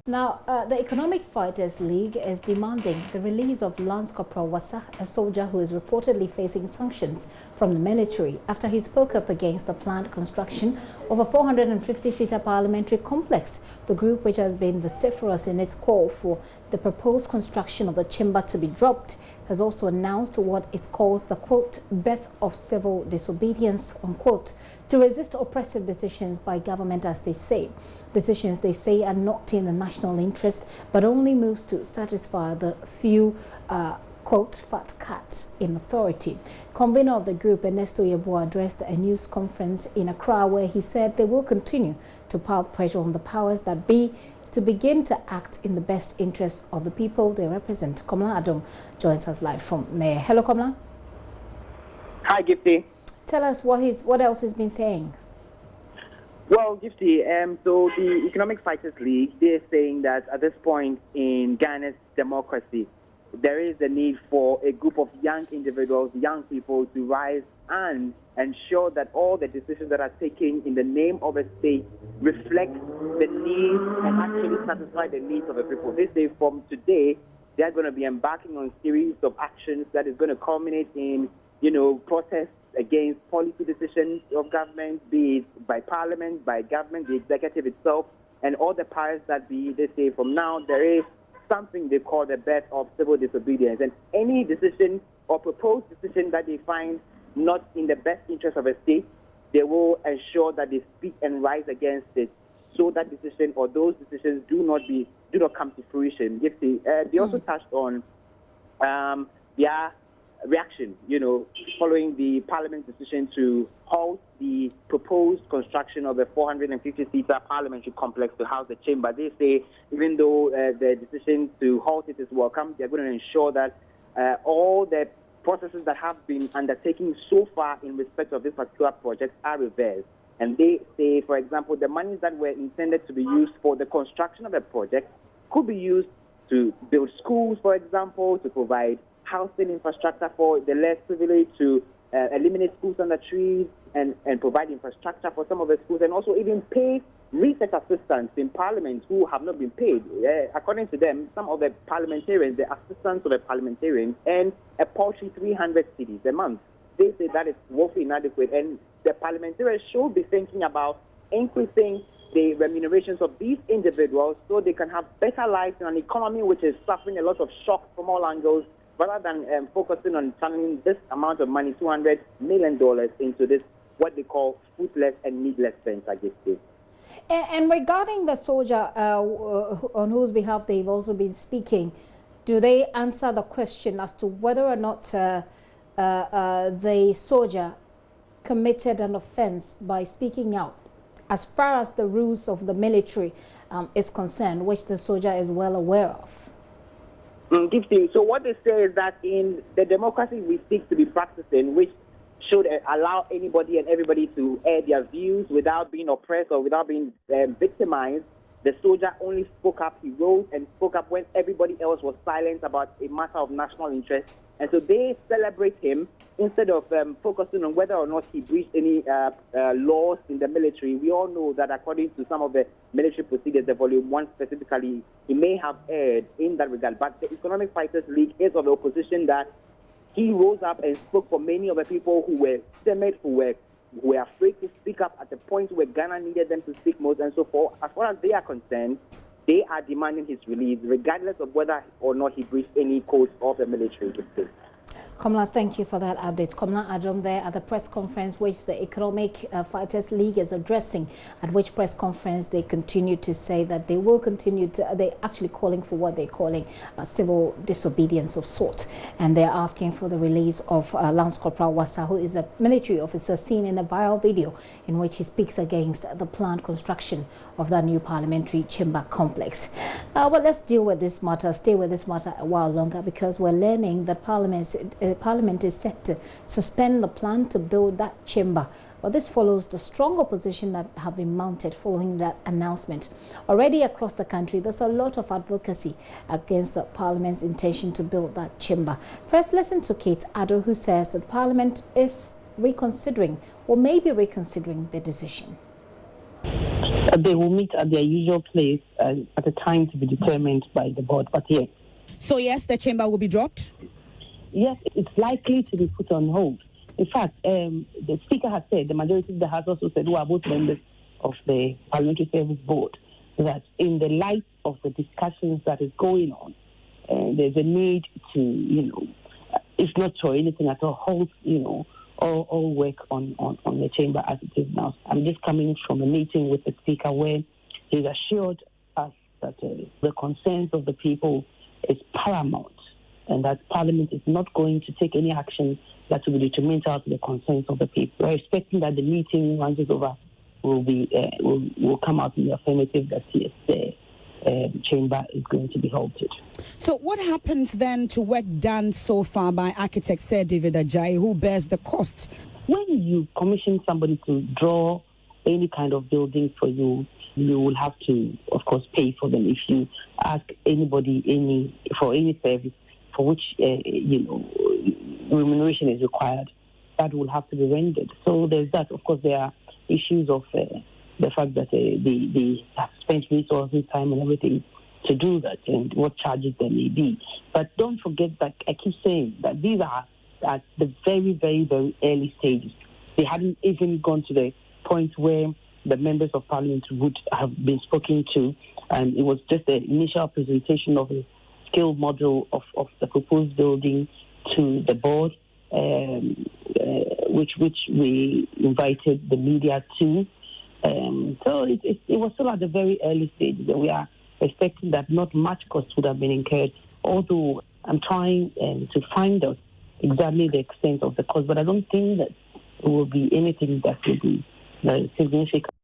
Now, the Economic Fighters League is demanding the release of Lance Corporal Wasa, a soldier who is reportedly facing sanctions from the military after he spoke up against the planned construction of a 450-seater parliamentary complex. The group, which has been vociferous in its call for the proposed construction of the chamber to be dropped, has also announced what it calls the, quote, birth of civil disobedience, unquote, to resist oppressive decisions by government, as they say. Decisions they say are not in the national interest, but only moves to satisfy the few, quote, fat cats in authority. Convener of the group, Ernesto Yeboah, addressed a news conference in Accra where he said they will continue to pile pressure on the powers that be to begin to act in the best interest of the people they represent. Komla Adam joins us live from there. Hello, Komla. Hi, Gifty. Tell us what else he's been saying. Well, Gifty, so the Economic Fighters League, they're saying that at this point in Ghana's democracy, there is a need for a group of young individuals, young people to rise and ensure that all the decisions that are taken in the name of a state reflect the needs and actually satisfy the needs of the people. They say from today, they're going to be embarking on a series of actions that is going to culminate in, protests against policy decisions of government, be it by parliament, by government, the executive itself, and all the powers that be. They say from now there is something they call the birth of civil disobedience, and any decision or proposed decision that they find not in the best interest of a state, they will ensure that they speak and rise against it, so that decision or those decisions do not come to fruition. They also touched on their reaction, following the parliament's decision to halt the proposed construction of a 450-seater parliamentary complex to house the chamber. They say even though the decision to halt it is welcome, they're going to ensure that all the processes that have been undertaken so far in respect of this particular project are reversed. And they say, for example, the monies that were intended to be used for the construction of a project could be used to build schools, for example, to provide housing infrastructure for the less privileged, to eliminate schools under trees and provide infrastructure for some of the schools, and also even pay research assistants in parliament who have not been paid. According to them, some of the parliamentarians, the assistants of the parliamentarians, earn a paltry 300 cedis a month. They say that is woefully inadequate, and the parliamentarians should be thinking about increasing the remunerations of these individuals so they can have better lives in an economy which is suffering a lot of shocks from all angles, rather than focusing on channeling this amount of money, $200 million, into this, what they call fruitless and needless venture. And regarding the soldier on whose behalf they've also been speaking, do they answer the question as to whether or not the soldier committed an offense by speaking out as far as the rules of the military is concerned, which the soldier is well aware of? So what they say is that in the democracy we seek to be practicing, which should allow anybody and everybody to air their views without being oppressed or without being victimized, the soldier only spoke up. He rose and spoke up when everybody else was silent about a matter of national interest. And so they celebrate him instead of focusing on whether or not he breached any laws in the military. We all know that according to some of the military procedures, the Volume 1 specifically, he may have erred in that regard. But the Economic Fighters League is of the opposition that he rose up and spoke for many of the people who were timid, who were afraid to speak up at the point where Ghana needed them to speak most. And so for as far as they are concerned, they are demanding his release, regardless of whether or not he breached any codes of the military. Komla, thank you for that update. Komla Adjom there at the press conference which the Economic Fighters League is addressing, at which press conference they continue to say that they will continue to, they're actually calling for what they're calling civil disobedience of sort. And they're asking for the release of Lance Corporal Wasa, who is a military officer seen in a viral video in which he speaks against the planned construction of that new parliamentary chamber complex. Well, let's deal with this matter, stay with this matter a while longer, because we're learning that Parliament is set to suspend the plan to build that chamber. But this follows the strong opposition that have been mounted following that announcement. Already across the country, there's a lot of advocacy against the Parliament's intention to build that chamber. First, listen to Kate Addo, who says that Parliament is reconsidering or maybe reconsidering the decision. They will meet at their usual place at a time to be determined by the board. But yes. So yes, the chamber will be dropped? Yes, it's likely to be put on hold. In fact, the Speaker has said, the majority of the House also said, who are both members of the Parliamentary Service Board, that in the light of the discussions that is going on, there's a need to, if not for anything at all, hold, all work on the chamber as it is now. I'm just coming from a meeting with the Speaker where he's assured us that the concerns of the people is paramount and that Parliament is not going to take any action that will be detrimental to the concerns of the people. We're expecting that the meeting, once it's over, will come out in the affirmative that yes, the chamber is going to be halted. So what happens then to work done so far by architect Sir David Ajayi, who bears the costs? When you commission somebody to draw any kind of building for you, you will have to, of course, pay for them. If you ask anybody for any service for which remuneration is required, that will have to be rendered. So there's that. Of course, there are issues of the fact that they have spent resources, time, and everything to do that, and what charges there may be. But don't forget that I keep saying that these are at the very, very, very early stages. They hadn't even gone to the point where the members of Parliament would have been spoken to, and it was just the initial presentation of a scale model of the proposed building to the board, which we invited the media to. So it was still at the very early stages, and we are expecting that not much cost would have been incurred, although I'm trying to find out exactly the extent of the cost, but I don't think that it will be anything that will be significant.